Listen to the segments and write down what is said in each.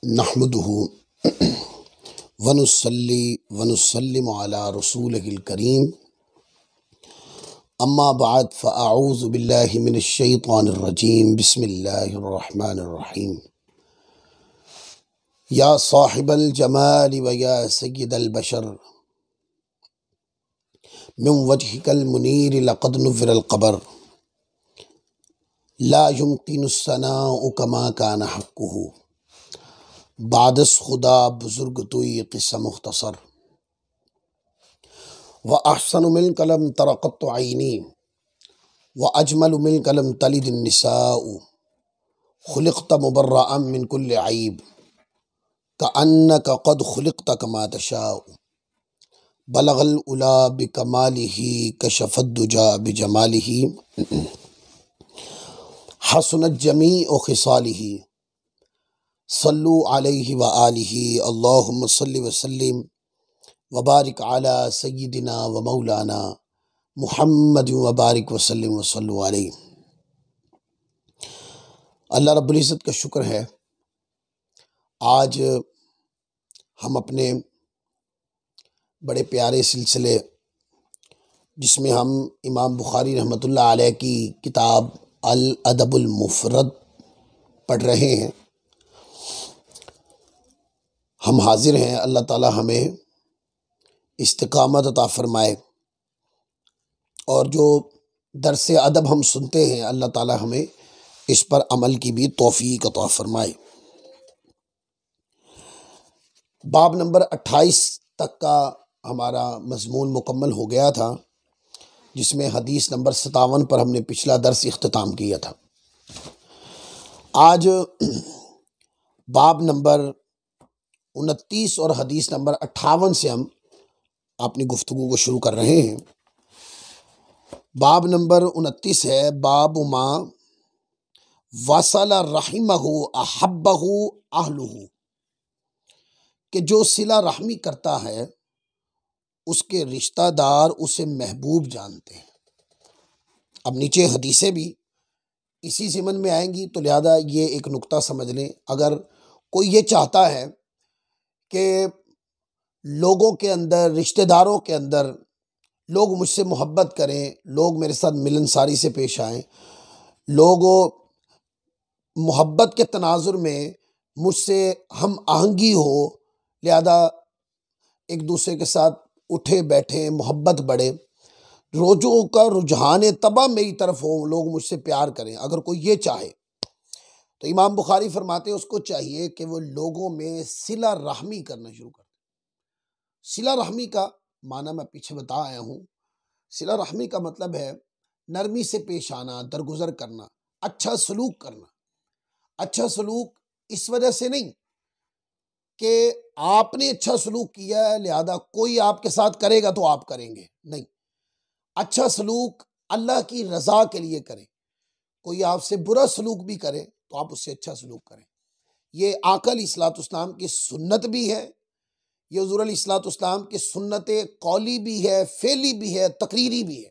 नहमदुहु वनुसल्ली वनुसल्लिमु अला रसूलिहिल करीम अम्मा बाद फ़अऊज़ु बिल्लाहि मिनश शैतानिर रजीम बिस्मिल्लाहिर रहमानिर रहीम। या साहिबल जमाल व या सय्यिदल बशर मिन वजहिकल मुनीर लक़द नुव्विरल क़बर ला युमकिनुस सनाउ कमा कान हक़्क़ुहु बादस खुदा बुजुर्ग तुई क़िस्सा मुख्तसर व अहसनु मिन कलम तरक़त आइनी व अजमल मिन कलम तलिद निसाउ खुलिक़त मुबर्रअन मिन कुल्लि ऐब कअन्नक क़द खुलिक़त कमा तशाउ बलगल उला बिकमालिही कशफ़द दुजा बिजमालिही हसनत जमीउ ख़िसालिही सल्लु अलैहि व आलिही अल्लाहुम्मा सल्लि व सल्लिम व बारिक अला सय्यिदिना व मौलाना मुहम्मद व बारिक व सल्लिम व सल्लु अलैहि। अल्लाह रब्बुल इज़्ज़त का शुक्र है, आज हम अपने बड़े प्यारे सिलसिले जिसमें हम इमाम बुखारी रहमतुल्लाह अलैह की किताब अल अदबुल मुफ़रद पढ़ रहे हैं, हम हाजिर हैं। अल्लाह ताला हमें इस्तिकामत अता फ़रमाए और जो दर्स अदब हम सुनते हैं अल्लाह ताला हमें इस पर अमल की भी तौफ़ीक़ अता फ़रमाए। बाब नंबर 28 तक का हमारा मज़मून मुकम्मल हो गया था, जिसमें हदीस नंबर 57 पर हमने पिछला दर्स इख्तिताम किया था। आज बाब नंबर 29 और हदीस नंबर 58 से हम अपनी गुफ्तगू को शुरू कर रहे हैं। बाब नंबर 29 है बाब मा वसल रहिमहु अहब्बहु अहलुहु, कि जो सिला रहमी करता है उसके रिश्तेदार उसे महबूब जानते हैं। अब नीचे हदीसें भी इसी ज़िमन में आएंगी, तो लिहाजा ये एक नुक्ता समझ लें। अगर कोई ये चाहता है कि लोगों के अंदर, रिश्तेदारों के अंदर लोग मुझसे मोहब्बत करें, लोग मेरे साथ मिलनसारी से पेश आएँ, लोग मोहब्बत के तनाजुर में मुझसे हम आहंगी हो, लिहाजा एक दूसरे के साथ उठे बैठे मोहब्बत बढ़े, रोज़ों का रुझान तबा मेरी तरफ हो, लोग मुझसे प्यार करें, अगर कोई ये चाहे तो इमाम बुखारी फरमाते हैं उसको चाहिए कि वो लोगों में सिला रहमी करना शुरू कर। सिला रहमी का माना मैं पीछे बता आया हूँ। सिला रहमी का मतलब है नरमी से पेश आना, दरगुजर करना, अच्छा सलूक करना। अच्छा सलूक इस वजह से नहीं कि आपने अच्छा सलूक किया है लिहाजा कोई आपके साथ करेगा तो आप करेंगे, नहीं। अच्छा सलूक अल्लाह की रज़ा के लिए करें। कोई आपसे बुरा सलूक भी करे तो आप उससे अच्छा सलूक करें। ये आका अलैहिस्सलाम की सुन्नत भी है, ये हुज़ूर अलैहिस्सलाम की सुन्नत कौली भी है, फेली भी है, तकरीरी भी है।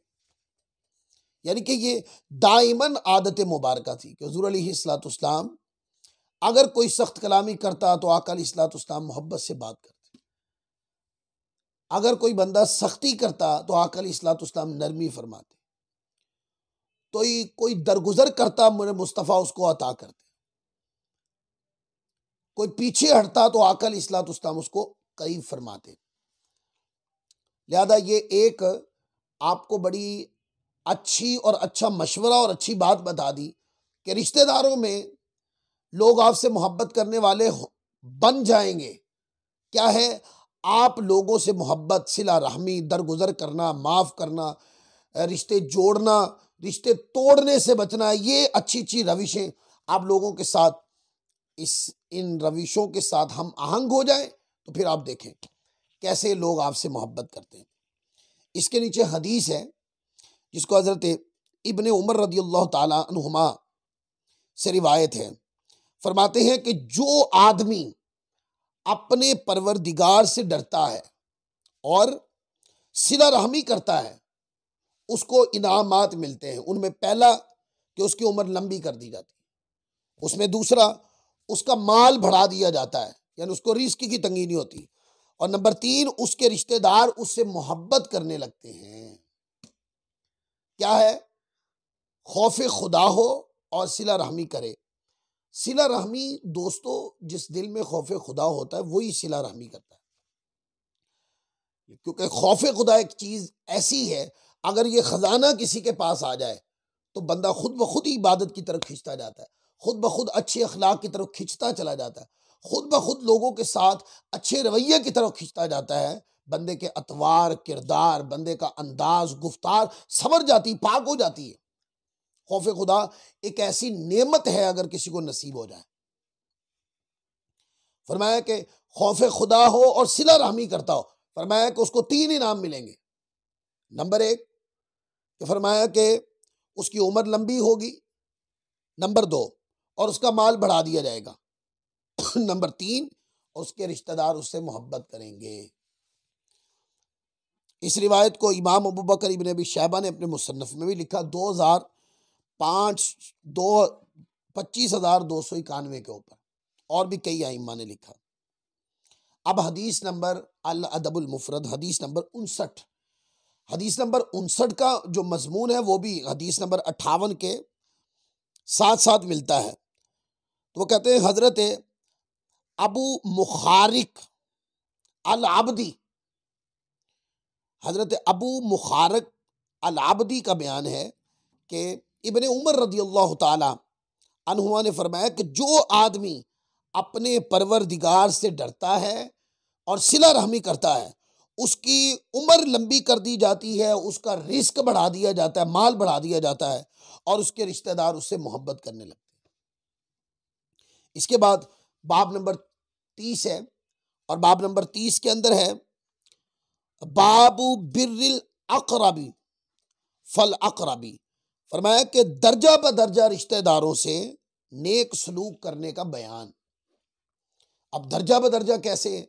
यानी कि ये दाइमन आदत मुबारका थी कि हुज़ूर अलैहिस्सलाम अगर कोई सख्त कलामी करता तो आका अलैहिस्सलाम मोहब्बत से बात करते। अगर कोई बंदा सख्ती करता तो आका अलैहिस्सलाम नरमी फरमाते। तो कोई दरगुजर करता मेरे मुस्तफ़ा उसको अता करते। कोई पीछे हटता तो आका अलैहिस्सलाम उसको करीब फरमाते। लिहाजा ये एक आपको बड़ी अच्छी और अच्छा मशवरा और अच्छी बात बता दी कि रिश्तेदारों में लोग आपसे मोहब्बत करने वाले बन जाएंगे। क्या है? आप लोगों से मोहब्बत, सिला रहमी, दरगुजर करना, माफ़ करना, रिश्ते जोड़ना, रिश्ते तोड़ने से बचना, ये अच्छी अच्छी रविशें आप लोगों के साथ, इन रविशों के साथ हम आहंग हो जाएं तो फिर आप देखें कैसे लोग आपसे मोहब्बत करते हैं। इसके नीचे हदीस है जिसको हज़रत इब्ने उमर रदियल्लाहु ताला अन्हुमा से रिवायत है। फरमाते हैं कि जो आदमी अपने परवरदिगार से डरता है और सिला रहमी करता है उसको इनामात मिलते हैं। उनमें पहला कि उसकी उम्र लंबी कर दी जाती है, उसमें दूसरा उसका माल बढ़ा दिया जाता है, यानी उसको रिस्क की तंगी नहीं होती। और नंबर 3, उसके रिश्तेदार उससे मोहब्बत करने लगते हैं। क्या है? खौफ खुदा हो और सिला रहमी करे। सिला रहमी दोस्तों, जिस दिल में खौफ खुदा होता है वही सिला रहमी करता है, क्योंकि खौफ खुदा एक चीज ऐसी है, अगर ये खजाना किसी के पास आ जाए तो बंदा खुद ब खुद ही इबादत की तरफ खींचता जाता है, खुद ब खुद अच्छे अखलाक की तरफ खींचता चला जाता है, खुद ब खुद लोगों के साथ अच्छे रवैये की तरफ खींचता जाता है। बंदे के अतवार, किरदार, बंदे का अंदाज, गुफ्तार संवर जाती, पाक हो जाती है। खौफ खुदा एक ऐसी नेमत है अगर किसी को नसीब हो जाए। फरमाया कि खौफ खुदा हो और सिला रहमी करता हो, फरमाया कि उसको 3 इनाम मिलेंगे। नंबर 1 कि फरमाया कि उसकी उम्र लंबी होगी। नंबर 2, और उसका माल बढ़ा दिया जाएगा। नंबर 3, उसके रिश्तेदार उससे मोहब्बत करेंगे। इस रिवायत को इमाम अबू बकर इब्न अबी शैबा ने अपने मुसन्नफ में भी लिखा, 25,291 के ऊपर, और भी कई आइम्मा ने लिखा। अब हदीस नंबर अल अदबुल मुफरद, हदीस नंबर 59। हदीस नंबर 59 का जो मजमून है वो भी हदीस नंबर 58 के साथ साथ मिलता है। तो वो कहते हैं, हजरत अबू मुखारिक अल आबदी, हजरत अबू मुखारक अल आबदी का बयान है कि इब्ने उमर रदी अल्लाह ताला अन्हुमा ने फरमाया कि जो आदमी अपने परवरदिगार से डरता है और सिला रहमी करता है, उसकी उम्र लंबी कर दी जाती है, उसका रिस्क बढ़ा दिया जाता है, माल बढ़ा दिया जाता है, और उसके रिश्तेदार उससे मोहब्बत करने लगते हैं। इसके बाद बाब नंबर 30 है, और बाब नंबर 30 के अंदर है बाबू बिर्रिल अकरबी फल अकरबी। फरमाया कि दर्जा ब दर्जा रिश्तेदारों से नेक सलूक करने का बयान। अब दर्जा ब दर्जा कैसे?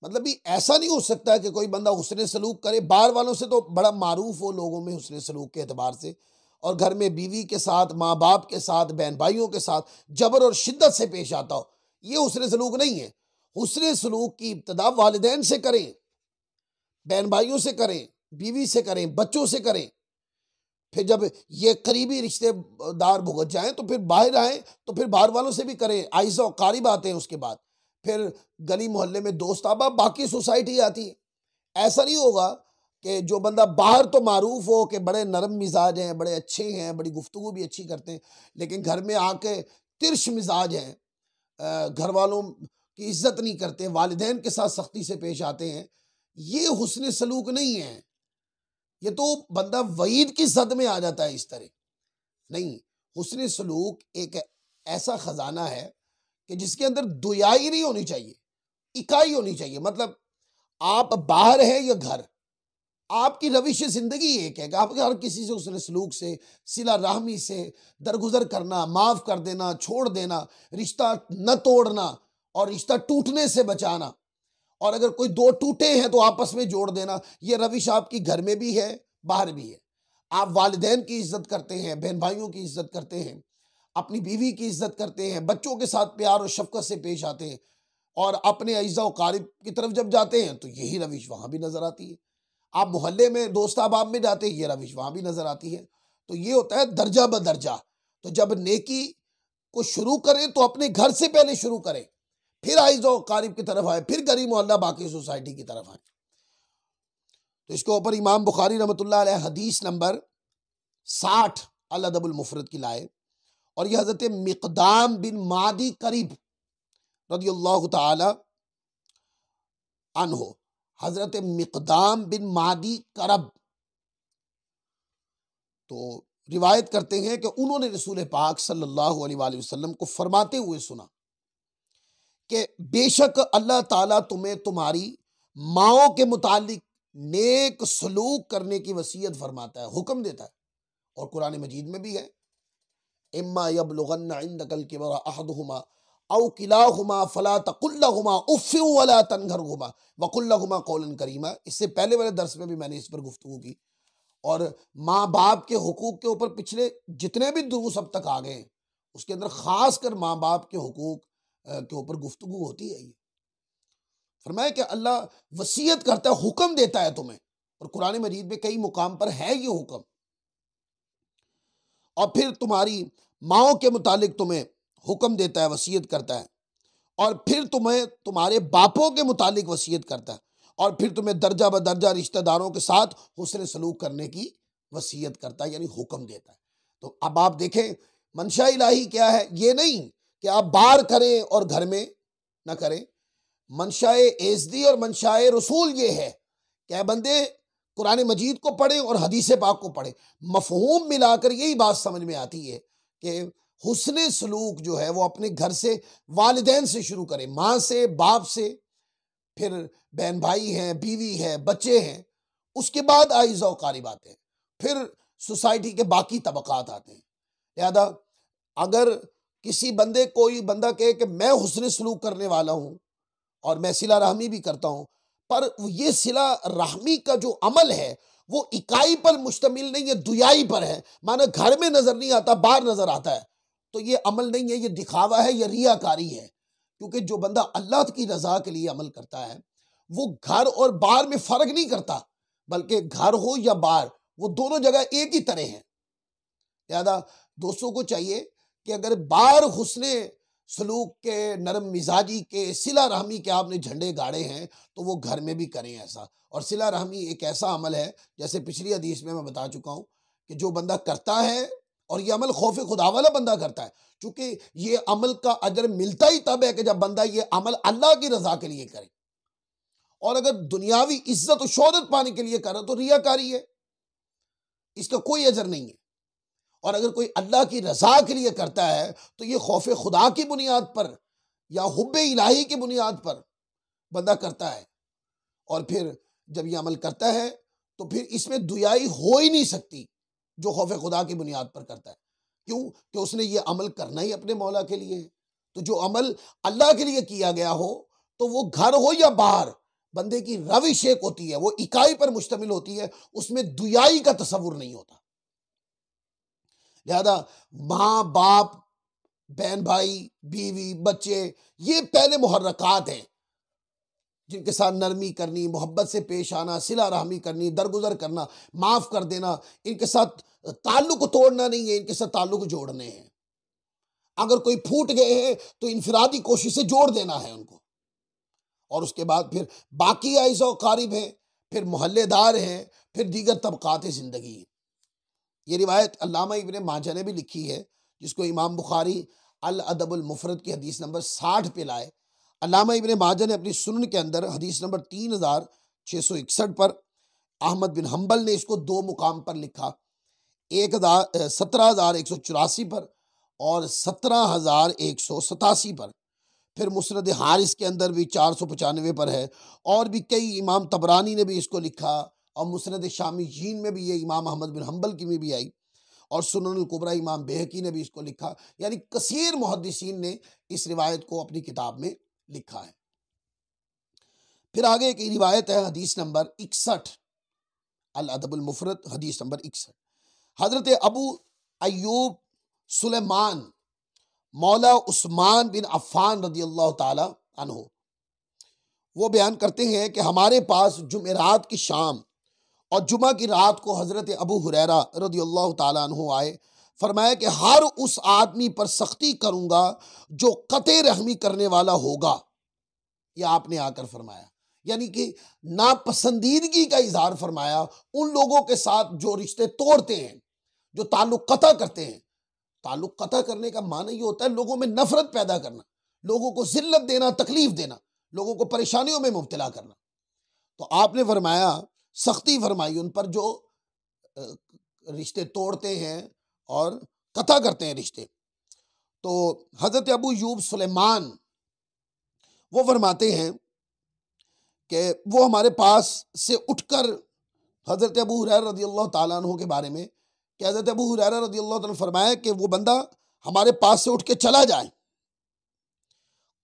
मतलब भी ऐसा नहीं हो सकता कि कोई बंदा हुस्ने सलूक करे, बाहर वालों से तो बड़ा मारूफ हो लोगों में हुस्ने सलूक के एतबार से, और घर में बीवी के साथ, माँ बाप के साथ, बहन भाइयों के साथ जबर और शिद्दत से पेश आता हो, ये हुस्ने सलूक नहीं है। हुस्ने सलूक की इब्तिदा वालिदैन से करें, बहन भाइयों से करें, बीवी से करें, बच्चों से करें। फिर जब ये करीबी रिश्तेदार भुगत जाएं तो फिर बाहर आए, तो फिर बाहर वालों से भी करें, आइज़ा और कारिब आते हैं, उसके बाद फिर गली मोहल्ले में दोस्त अहबाब, बाकी सोसाइटी आती है। ऐसा नहीं होगा कि जो बंदा बाहर तो मारूफ हो कि बड़े नरम मिजाज हैं, बड़े अच्छे हैं, बड़ी गुफ्तगू भी अच्छी करते हैं, लेकिन घर में आके तिरछ मिजाज हैं, घर वालों की इज्जत नहीं करते, वालिदैन के साथ सख्ती से पेश आते हैं। ये हुस्न सलूक नहीं है, ये तो बंदा वईद की सद में आ जाता है। इस तरह नहीं, हुस्न सलूक एक ऐसा खजाना है कि जिसके अंदर दुयाई नहीं होनी चाहिए, इकाई होनी चाहिए। मतलब आप बाहर है या घर, आपकी रविश जिंदगी एक है कि आप हर किसी से हुस्न सलूक से, सिला रहमी से दरगुजर करना, माफ कर देना, छोड़ देना, रिश्ता न तोड़ना और रिश्ता टूटने से बचाना, और अगर कोई दो टूटे हैं तो आपस में जोड़ देना। ये रविश आपकी घर में भी है, बाहर भी है। आप वालिदैन की इज्जत करते हैं, बहन भाइयों की इज्जत करते हैं, अपनी बीवी की इज्जत करते हैं, बच्चों के साथ प्यार और शफकत से पेश आते हैं, और अपने अइज़ा और कारिब की तरफ जब जाते हैं तो यही रविश वहां भी नजर आती है। आप मोहल्ले में दोस्त अहबाब में जाते हैं, ये रविश वहां भी नजर आती है। तो ये होता है दर्जा ब दर्जा। तो जब नेकी को शुरू करें तो अपने घर से पहले शुरू करें, फिर आइज़ा और कारिब की तरफ आए, फिर गरीब मोहल्ला बाकी सोसाइटी की तरफ आए। तो इसके ऊपर इमाम बुखारी रहमतुल्लाह अलैह हदीस नंबर 60 अल अदबुल मुफरद की लाए, और यह हजरत मिक़दाम बिन मादी करीब रदियल्लाहु ताला अन्हो, हजरत मिक़दाम बिन मादी करब तो रिवायत करते हैं कि उन्होंने रसूल पाक सल्लल्लाहु अलैहि वसल्लम को फरमाते हुए सुना कि बेशक अल्लाह ताला तुम्हें तुम्हारी माओं के मुतालिक नेक सलूक करने की वसीयत फरमाता है, हुक्म देता है। और कुरान मजीद में भी है, इम्मा यबलुगन्ना इंदकल किबरा अहदुहुमा औ किलाहुमा फला तकुल लहुमा उफ़्फ़िन वला तनहरहुमा वकुल लहुमा कौलन करीमा। इससे पहले वाले दर्स में भी मैंने इस पर गुफ्तगू की, और माँ बाप के हुकूक के ऊपर पिछले जितने भी दुरूस अब तक आ गए हैं उसके अंदर खास कर माँ बाप के हुकूक के ऊपर गुफ्तगू होती है ये। फरमाया कि अल्लाह वसीयत करता है, हुक्म देता है तुम्हें, और कुरान मजीद में कई मुकाम पर है ये हुक्म। और फिर तुम्हारी माओ के मुतालिक तुम्हें हुक्म देता है, वसीयत करता है, और फिर तुम्हें तुम्हारे बापों के मुतालिक वसीयत करता है, और फिर तुम्हें दर्जा ब दर्जा रिश्तेदारों के साथ हुस्न सलूक करने की वसीयत करता है, यानी हुक्म देता है। तो अब आप देखें मंशा इलाही क्या है, ये नहीं कि आप बाहर करें और घर में ना करें। मंशाए एज़दी और मंशाए रसूल ये है कि बंदे कुरान मजीद को पढ़ें और हदीस पाक को पढ़ें। मफहूम मिलाकर यही बात समझ में आती है कि हुस्न सलूक जो है वो अपने घर से, वालिदैन से शुरू करें, माँ से, बाप से, फिर बहन भाई हैं, बीवी है, बच्चे हैं, उसके बाद आइज़ और क़ारिब आते हैं, फिर सोसाइटी के बाकी तबकात आते हैं। लिहाजा अगर किसी बंदे, कोई बंदा कहे कि मैं हुस्न सलूक करने वाला हूँ और मैं सिला रहमी भी करता हूँ, पर ये सिला रहमी का जो अमल है वो इकाई पर मुश्तमिल नहीं है, दुयाई पर है। माना घर में नजर नहीं आता, बाहर नजर आता है, तो ये अमल नहीं है, ये दिखावा है, ये रियाकारी है। क्योंकि जो बंदा अल्लाह की रजा के लिए अमल करता है वो घर और बाहर में फर्क नहीं करता, बल्कि घर हो या बाहर, वो दोनों जगह एक ही तरह है। लिहाजा दोस्तों को चाहिए कि अगर बाहर हुस्ने सलूक के, नरम मिजाजी के, सिला रहमी के आपने झंडे गाड़े हैं तो वो घर में भी करें ऐसा। और सिला रहमी एक ऐसा अमल है, जैसे पिछली हदीस में मैं बता चुका हूं, कि जो बंदा करता है, और ये अमल खौफ खुदा वाला बंदा करता है, चूंकि ये अमल का अजर मिलता ही तब है कि जब बंदा ये अमल अल्लाह की रजा के लिए करे। और अगर दुनियावी इज्जत और शोहरत पाने के लिए करे तो रियाकारी है, इसका कोई अजर नहीं है। और अगर कोई अल्लाह की रजा के लिए करता है तो ये खौफ खुदा की बुनियाद पर या हुब्बे इलाही की बुनियाद पर बंदा करता है। और फिर जब ये अमल करता है तो फिर इसमें दुयाई हो ही नहीं सकती जो खौफ खुदा की बुनियाद पर करता है। क्यों? कि उसने ये अमल करना ही अपने मौला के लिए है। तो जो अमल अल्लाह के लिए किया गया हो, तो वो घर हो या बाहर, बंदे की रविश एक होती है, वो इकाई पर मुश्तमिल होती है, उसमें दुयाई का तसव्वुर नहीं होता। लिहाजा माँ बाप, बहन भाई, बीवी, बच्चे, ये पहले मुहर्रकात हैं जिनके साथ नरमी करनी, मोहब्बत से पेश आना, सिला रहमी करनी, दरगुजर करना, माफ कर देना। इनके साथ ताल्लुक तोड़ना नहीं है, इनके साथ ताल्लुक जोड़ने हैं। अगर कोई फूट गए हैं तो इनफरादी कोशिश से जोड़ देना है उनको। और उसके बाद फिर बाकी आइज़ो क़ारिब हैं, फिर मोहल्लेदार हैं, फिर दीगर तबकात ज़िंदगी। ये रिवायत अल्लामा इब्ने माजा ने भी लिखी है, जिसको इमाम बुखारी अल अदबुल मुफरद की हदीस नंबर 60 पे लाए। अल्लामा इब्ने माजा ने अपनी सुनन के अंदर हदीस नंबर 3661 पर, अहमद बिन हम्बल ने इसको 2 मुकाम पर लिखा, 17,184 पर और 17,187 पर। फिर मुस्नद हारिस के अंदर भी 495 पर है, और भी कई, इमाम तबरानी ने भी इसको लिखा, और मुस्नद शामीयीन में भी ये इमाम अहमद बिन हम्बल की में भी आई, और सुननुल कुबरा इमाम बेहकी ने भी इसको लिखा। यानी कसीर मुहद्दिसीन ने इस रिवायत को अपनी किताब में लिखा है। फिर आगे एक रिवायत है, हदीस नंबर 61, अल अदबुल मुफरद हदीस नंबर 61। हजरत अबू अय्यूब सुलेमान मौला उस्मान बिन अफ़्फ़ान रज़ियल्लाहु ताला अन्हु, वो बयान करते हैं कि हमारे पास जुमेरात की शाम और जुमा की रात को हजरत अबू हुरैरा रज़ियल्लाहु ताला अन्हु आए। फरमाया कि हर उस आदमी पर सख्ती करूंगा जो कते रहमी करने वाला होगा। यह आपने आकर फरमाया, यानी कि नापसंदीदगी का इजहार फरमाया उन लोगों के साथ जो रिश्ते तोड़ते हैं, जो ताल्लुक कता करते हैं। ताल्लुक कता करने का माना ये होता है लोगों में नफरत पैदा करना, लोगों को जिल्लत देना, तकलीफ देना, लोगों को परेशानियों में मुब्तला करना। तो आपने फरमाया, सख्ती फरमाई उन पर जो रिश्ते तोड़ते हैं और कता करते हैं रिश्ते। तो हजरत अबू यूब सुलेमान वो फरमाते हैं कि वो हमारे पास से उठकर, हजरत अबू हुरैरा रज़ियल्लाहु ताला अन्हु के बारे में, कि हजरत अबू हुरैरा रज़ियल्लाहु ताला फरमाया कि वो बंदा हमारे पास से उठ के चला जाए,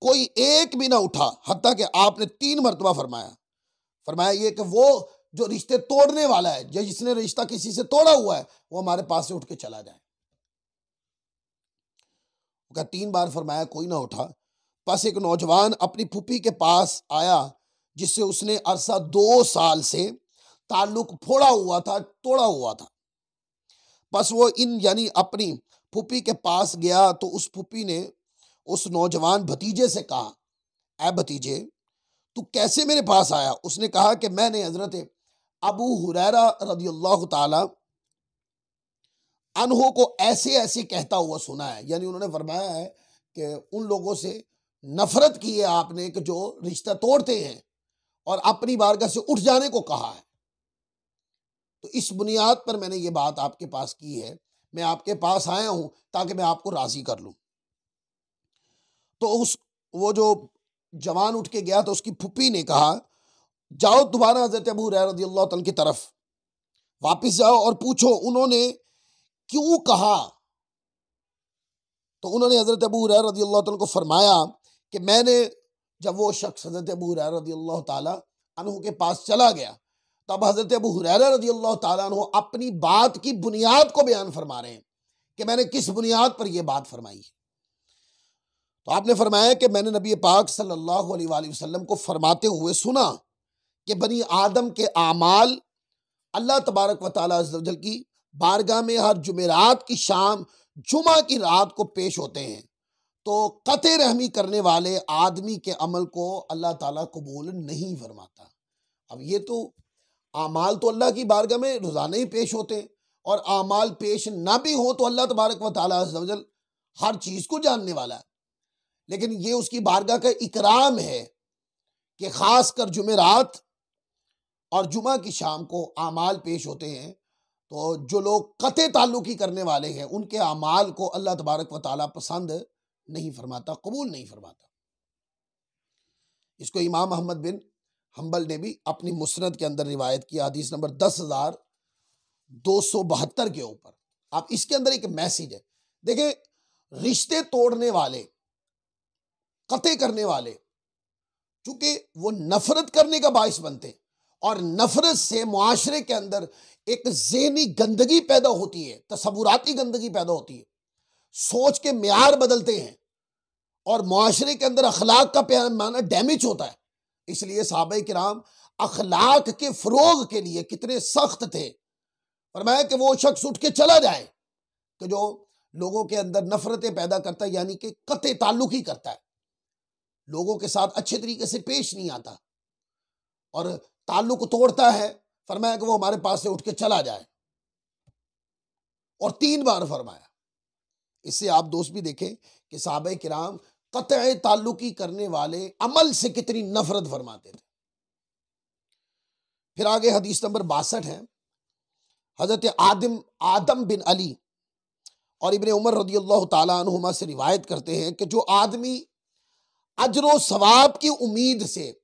कोई एक भी ना उठा, हत्ता कि आपने 3 मरतबा फरमाया ये कि वो जो रिश्ते तोड़ने वाला है, या जिसने रिश्ता किसी से तोड़ा हुआ है, वो हमारे पास से उठ के चला जाए। 3 बार फरमाया, कोई ना उठा। पास एक नौजवान अपनी फूफी के पास आया जिससे उसने अरसा 2 साल से ताल्लुक फोड़ा हुआ था, तोड़ा हुआ था। बस वो इन यानी अपनी फूफी के पास गया तो उस फूफी ने उस नौजवान भतीजे से कहा, ऐ भतीजे तू कैसे मेरे पास आया? उसने कहा कि मैंने हजरत अबू हुरैरा रदियल्लाहु ताला अन्हो को ऐसे ऐसे कहता हुआ सुना है। यानी उन्होंने फरमाया है कि उन लोगों से नफरत की है आपने कि जो रिश्ता तोड़ते हैं और अपनी बारगाह से उठ जाने को कहा है। तो इस बुनियाद पर मैंने ये बात आपके पास की है, मैं आपके पास आया हूं ताकि मैं आपको राजी कर लूं। तो वो जो जवान उठ के गया तो उसकी फुप्पी ने कहा, जाओ दोबारा हजरत अबू हुरैरा रज़ियल्लाहु तआला की तरफ वापस जाओ और पूछो उन्होंने क्यों कहा। तो उन्होंने हजरत अबू हुरैरा रज़ियल्लाहु तआला को फरमाया कि मैंने, जब वो शख्स हजरत अबू हुरैरा रज़ियल्लाहु तआला अन्हु के पास चला गया तब हजरत अबू हुरैरा रज़ियल्लाहु तआला अन्हु अपनी बात की बुनियाद को बयान फरमा रहे हैं कि मैंने किस बुनियाद पर यह बात फरमाई है। तो आपने फरमाया कि मैंने नबी पाक सल्लल्लाहु अलैहि वसल्लम को फरमाते हुए सुना कि बनी आदम के आमाल अल्लाह तबारक व तआला अज़्ज़ व जल की बारगाह में हर जुमेरात की शाम जुमा की रात को पेश होते हैं। तो कते रहमी करने वाले आदमी के अमल को अल्लाह ताला कबूल नहीं फरमाता। अब ये तो आमाल तो अल्लाह की बारगाह में रोज़ाना ही पेश होते हैं और आमाल पेश ना भी हो तो अल्लाह तबारक व तआला अज़्ज़ व जल हर चीज़ को जानने वाला है। लेकिन ये उसकी बारगाह का इकराम है कि ख़ास कर जुमेरात और जुमा की शाम को आमाल पेश होते हैं। तो जो लोग कते ताल्लुकी करने वाले हैं उनके आमाल को अल्लाह तबारक व तआला पसंद नहीं फरमाता, कबूल नहीं फरमाता। इसको इमाम अहमद बिन हम्बल ने भी अपनी मुस्नद के अंदर रिवायत किया, हदीस नंबर 10,272 के ऊपर। अब इसके अंदर एक मैसेज है, देखें, रिश्ते तोड़ने वाले, कते करने वाले, चूंकि वो नफरत करने का बाइस बनते हैं और नफरत से मुआशरे के अंदर एक ज़हनी गंदगी पैदा होती है, तसव्वुराती गंदगी पैदा होती है, सोच के मेयार बदलते हैं और मुआशरे के अंदर अखलाक का पैमाना डैमेज होता है। इसलिए सहाबा किराम अखलाक के फरोग के लिए कितने सख्त थे। फरमाया कि वो शख्स उठ के चला जाए कि जो लोगों के अंदर नफरतें पैदा करता है, यानी कि कते ताल्लुक ही करता है, लोगों के साथ अच्छे तरीके से पेश नहीं आता और ताल्लुक तोड़ता है। फरमाया कि वो हमारे पास से उठ के चला जाए, और 3 बार फरमाया। इससे आप दोस्त भी देखें कि सहाबा किराम कतई ताल्लुकी करने वाले अमल से कितनी नफरत फरमाते थे। फिर आगे हदीस नंबर 62 है, हजरत आदम बिन अली और इब्ने उमर रदियल्लाहु ताला अन्हुमा से रिवायत करते हैं कि जो आदमी अजरो सवाब की उम्मीद से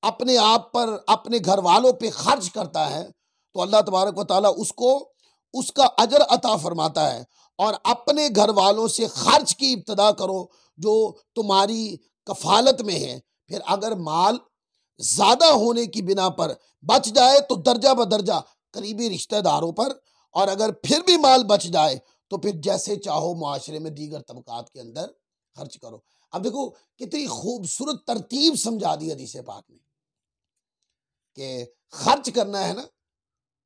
अपने आप पर, अपने घर वालों पे खर्च करता है तो अल्लाह तबारक व तआला उसको उसका अजर अता फरमाता है। और अपने घर वालों से खर्च की इब्तदा करो जो तुम्हारी कफालत में है। फिर अगर माल ज्यादा होने की बिना पर बच जाए तो दर्जा बदर्जा करीबी रिश्तेदारों पर, और अगर फिर भी माल बच जाए तो फिर जैसे चाहो मुआशरे में दीगर तबकात के अंदर खर्च करो। अब देखो कितनी खूबसूरत तरतीब समझा दी हदीस पाक ने कि खर्च करना है ना,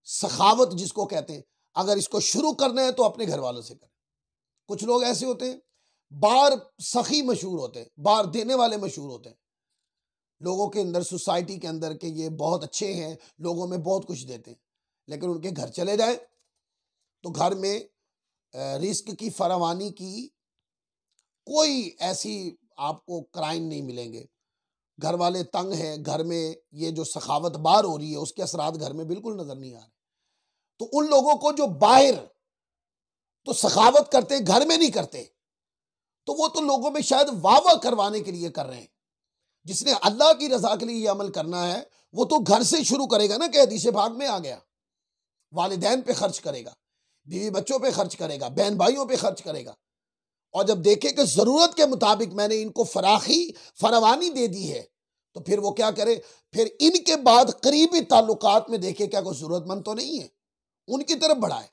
सखावत जिसको कहते हैं, अगर इसको शुरू करना है तो अपने घर वालों से करें। कुछ लोग ऐसे होते हैं, बार सखी मशहूर होते हैं, बार देने वाले मशहूर होते हैं लोगों के अंदर, सोसाइटी के अंदर, के ये बहुत अच्छे हैं, लोगों में बहुत कुछ देते हैं, लेकिन उनके घर चले जाए तो घर में रिस्क की फरावानी की कोई ऐसी आपको क्राइम नहीं मिलेंगे। घर वाले तंग हैं, घर में ये जो सखावत बार हो रही है उसके असरात घर में बिल्कुल नजर नहीं आ रहे। तो उन लोगों को जो बाहर तो सखावत करते घर में नहीं करते, तो वो तो लोगों में शायद वाह करवाने के लिए कर रहे हैं। जिसने अल्लाह की रजा के लिए ये अमल करना है वो तो घर से शुरू करेगा ना, कि हदीस पाक में आ गया, वालिदैन पे खर्च करेगा, बीवी बच्चों पे खर्च करेगा, बहन भाइयों पे खर्च करेगा। और जब देखे कि जरूरत के मुताबिक मैंने इनको फरावानी दे दी है तो फिर वो क्या करे, फिर इनके बाद करीबी ताल्लुकात में देखे क्या कोई जरूरतमंद तो नहीं है, उनकी तरफ बढ़ाए।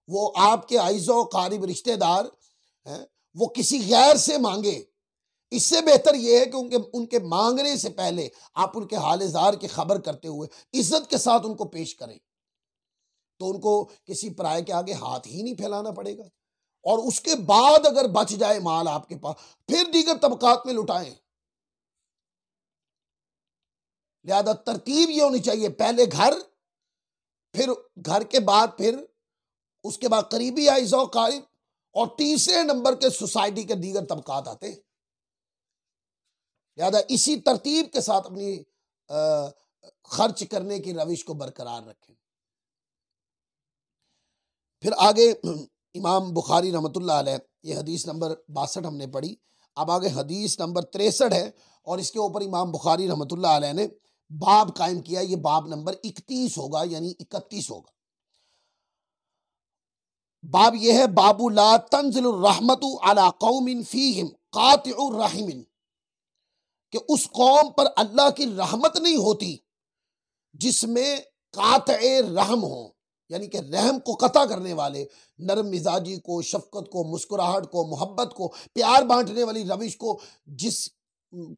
वो आपके आइज़ो कारिब रिश्तेदार हैं, वो किसी गैर से मांगे, इससे बेहतर यह है कि उनके उनके मांगने से पहले आप उनके हाल-ए-ज़ार की खबर करते हुए इज्जत के साथ उनको पेश करें, तो उनको किसी पराये के आगे हाथ ही नहीं फैलाना पड़ेगा। और उसके बाद अगर बच जाए माल आपके पास, फिर दीगर तबकात में लुटाएं। लिहाजा तरतीब ये होनी चाहिए, पहले घर, फिर घर के बाद फिर उसके बाद करीबी आइज़ा क़ारिब, और तीसरे नंबर के सोसाइटी के दीगर तबकात आते हैं। लिहाजा इसी तरतीब के साथ अपनी खर्च करने की रविश को बरकरार रखें। फिर आगे इमाम बुखारी रहमतुल्लाह अलैह, ये हदीस नंबर 62 हमने पढ़ी। अब आगे हदीस नंबर 63 है, और इसके ऊपर इमाम बुखारी रहमतुल्लाह अलैह ने बाब कायम किया। ये बाब नंबर 31 होगा, यानी 31 होगा। बाब यह है, बाबू ला तंजिलुर रहमतु अला कौमिन फीहिम कातिउर रहिमिन, कि उस कौम पर अल्लाह की रहमत नहीं होती जिसमें कातए रहम हो, यानी कि रहम को कता करने वाले, नरम मिजाजी को, शफकत को, मुस्कुराहट को, मोहब्बत को, प्यार बांटने वाली रविश को जिस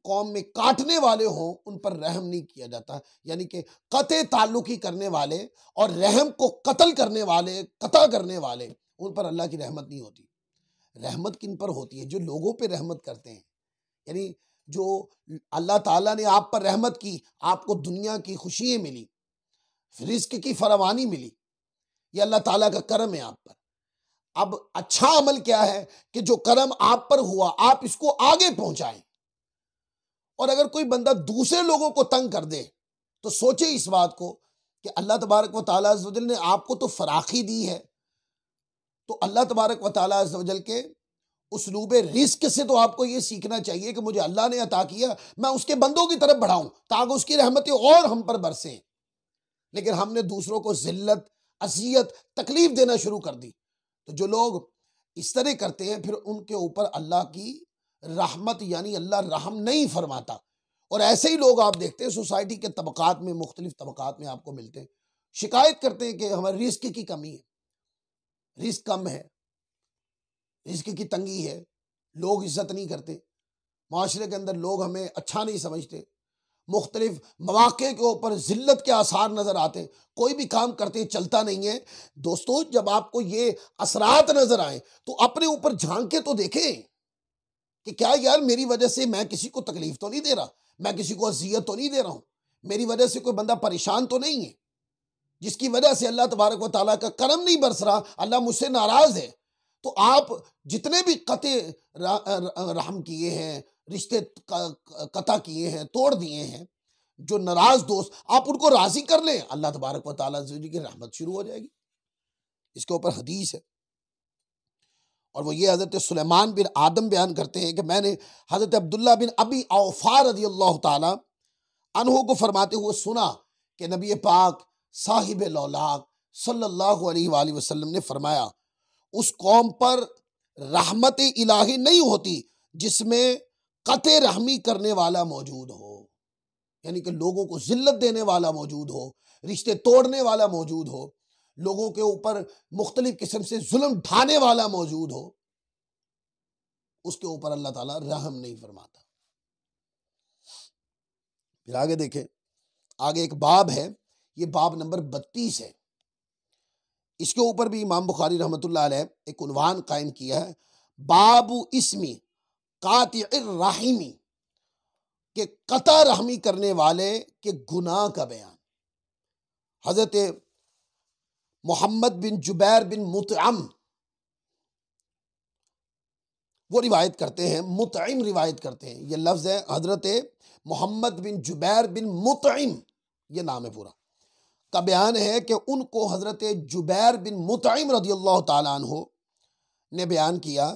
कौम में काटने वाले हों उन पर रहम नहीं किया जाता। यानी कि कते ताल्लुकी करने वाले और रहम को कत्ल करने वाले, कता करने वाले, उन पर अल्लाह की रहमत नहीं होती। रहमत किन पर होती है? जो लोगों पे रहमत करते हैं। यानी जो अल्लाह ताला ने आप पर रहमत की, आपको दुनिया की खुशियाँ मिली, रिस्क की फरावानी मिली, ये अल्लाह ताला का करम है आप पर। अब अच्छा अमल क्या है कि जो करम आप पर हुआ आप इसको आगे पहुंचाएं। और अगर कोई बंदा दूसरे लोगों को तंग कर दे तो सोचे इस बात को कि अल्लाह तबारक व तआला अज़्ज़ व जल ने आपको तो फराखी दी है, तो अल्लाह तबारक व तआला अज़्ज़ व जल के उसलूब रिस्क से तो आपको ये सीखना चाहिए कि मुझे अल्लाह ने अता किया, मैं उसके बंदों की तरफ बढ़ाऊं ताकि उसकी रहमतें और हम पर बरसें। लेकिन हमने दूसरों को जिल्लत, अज़ियत, तकलीफ देना शुरू कर दी। तो जो लोग इस तरह करते हैं फिर उनके ऊपर अल्लाह की रहमत यानी अल्लाह रहम नहीं फरमाता। और ऐसे ही लोग आप देखते हैं सोसाइटी के तबकात में, मुख्तलिफ तबकात में आपको मिलते हैं, शिकायत करते हैं कि हमारे रिस्क की कमी है, रिस्क कम है, रिस्क की तंगी है, लोग इज्जत नहीं करते, माशरे के अंदर लोग हमें अच्छा नहीं समझते, मुख्तलिफ मौके के ऊपर जिल्लत के आसार नजर आते, कोई भी काम करते चलता नहीं है। दोस्तों, जब आपको ये असरात नजर आए तो अपने ऊपर झांक के तो देखें कि क्या यार मेरी वजह से मैं किसी को तकलीफ तो नहीं दे रहा, मैं किसी को अजियत तो नहीं दे रहा हूं, मेरी वजह से कोई बंदा परेशान तो नहीं है, जिसकी वजह से अल्लाह तबारक व तआला का करम नहीं बरस रहा, अल्लाह मुझसे नाराज है। तो आप जितने भी कते रहम किए हैं, रिश्ते कता किए हैं, तोड़ दिए हैं, जो नाराज दोस्त, आप उनको राजी कर लें, अल्लाह तबारक व तआला की रहमत शुरू हो जाएगी। इसके ऊपर हदीस है, और वो ये हज़रत सुलेमान बिन आदम बयान करते हैं कि मैंने हज़रत अब्दुल्ला बिन अबी औफा रज़ियल्लाहु ताला अन्हु को फरमाते हुए सुना कि नबी पाक साहिब लौलाक सल्लल्लाहु अलैहि वसल्लम ने फरमाया, उस कौम पर रहमत इलाही नहीं होती जिसमें कते रहमी करने वाला मौजूद हो, यानी कि लोगों को जिल्लत देने वाला मौजूद हो, रिश्ते तोड़ने वाला मौजूद हो, लोगों के ऊपर मुख्तलिफ किस्म से जुल्म ढाने वाला मौजूद हो, उसके ऊपर अल्लाह ताला रहम नहीं फरमाता। फिर आगे देखें, आगे एक बाब है, ये बाब नंबर 32 है। इसके ऊपर भी इमाम बुखारी रहमतुल्लाह अलैह एक उन्वान कायम किया है, बाबू इसमी कातिइर राहिमी, के कता रहमी करने वाले के गुनाह का बयान। हजरत मोहम्मद बिन जुबैर बिन मुतअम वो रिवायत करते हैं, मुतइम रिवायत करते हैं, ये लफ्ज़ है हजरत मोहम्मद बिन जुबैर बिन मुतइम, ये नाम है पूरा, का बयान है कि उनको हजरत जुबैर बिन मुतइम रज़ियल्लाहु ताला अन्हु ने बयान किया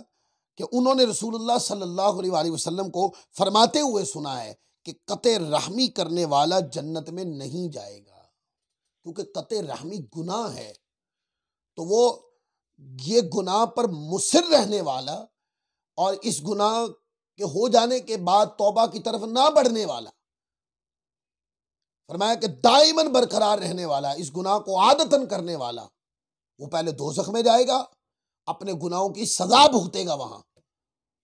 कि उन्होंने रसूलुल्लाह सल्लल्लाहु अलैहि वसल्लम को फरमाते हुए सुना है कि कते रहमी करने वाला जन्नत में नहीं जाएगा, क्योंकि कते रहमी गुनाह है। तो वो ये गुनाह पर मुसिर रहने वाला और इस गुनाह के हो जाने के बाद तौबा की तरफ ना बढ़ने वाला, फरमाया कि दाइमन बरकरार रहने वाला, इस गुनाह को आदतन करने वाला, वो पहले दोज़ख में जाएगा, अपने गुनाहों की सजा भुगतेगा वहां,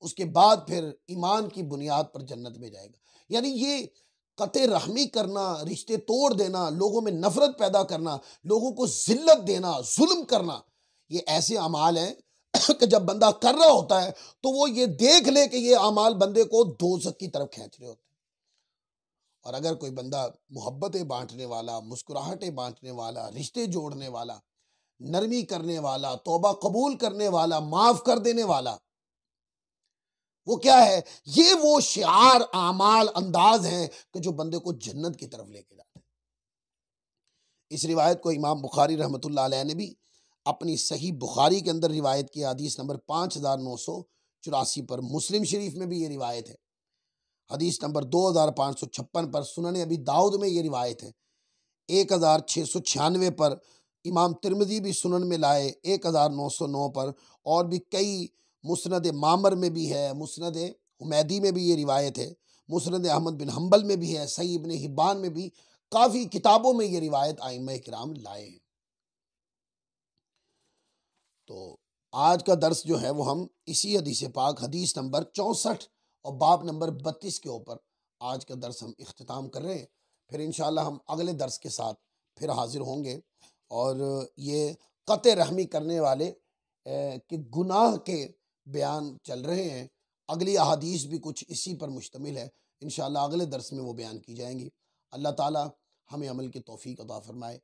उसके बाद फिर ईमान की बुनियाद पर जन्नत में जाएगा। यानी ये कते रहमी करना, रिश्ते तोड़ देना, लोगों में नफरत पैदा करना, लोगों को जिल्लत देना, जुल्म करना, ये ऐसे अमाल हैं कि जब बंदा कर रहा होता है तो वो ये देख ले कि ये अमाल बंदे को दोज़ख की तरफ खींच रहे होते हैं। और अगर कोई बंदा मोहब्बतें बांटने वाला, मुस्कुराहटें बांटने वाला, रिश्ते जोड़ने वाला, नरमी करने वाला, तौबा कबूल करने वाला, माफ कर देने वाला, वो क्या है? ये वो शिआर, आमाल, अंदाज हैं कि जो बंदे को जन्नत की तरफ लेके जाते हैं। इस रिवायत को इमाम बुखारी रहमतुल्लाह अलैह ने भी अपनी सही बुखारी के अंदर रिवायत की, हदीस नंबर 5984 पर। मुस्लिम शरीफ में भी ये रिवायत है, हदीस नंबर 2556 पर। सुनन अबी दाऊद में ये रिवायत है 1696 पर। इमाम तिर्मिज़ी भी सुनन में लाए 1909 पर। और भी कई, मुस्नद मामर में भी है, मुस्नद हुमैदी में भी ये रिवायत है, मुस्नद अहमद बिन हम्बल में भी है, सही इब्न हिब्बान में भी, काफ़ी किताबों में ये रिवायत आइम्मा किराम लाए हैं। तो आज का दर्स जो है वो हम इसी हदीस पाक, हदीस नंबर 64 और बाब नंबर 32 के ऊपर आज का दर्स हम इख्तिताम कर रहे हैं। फिर इंशाल्लाह हम अगले दर्स के साथ फिर हाजिर होंगे। और ये क़त्ए रहमी करने वाले के गुनाह के बयान चल रहे हैं। अगली अहादीस भी कुछ इसी पर मुश्तमिल है, इंशाल्लाह अगले दर्स में वो बयान की जाएंगी। अल्लाह ताला हमें अमल की तौफीक अता फरमाए।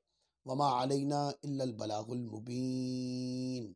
वमा अलैना इल्लल बलागुल मुबीन।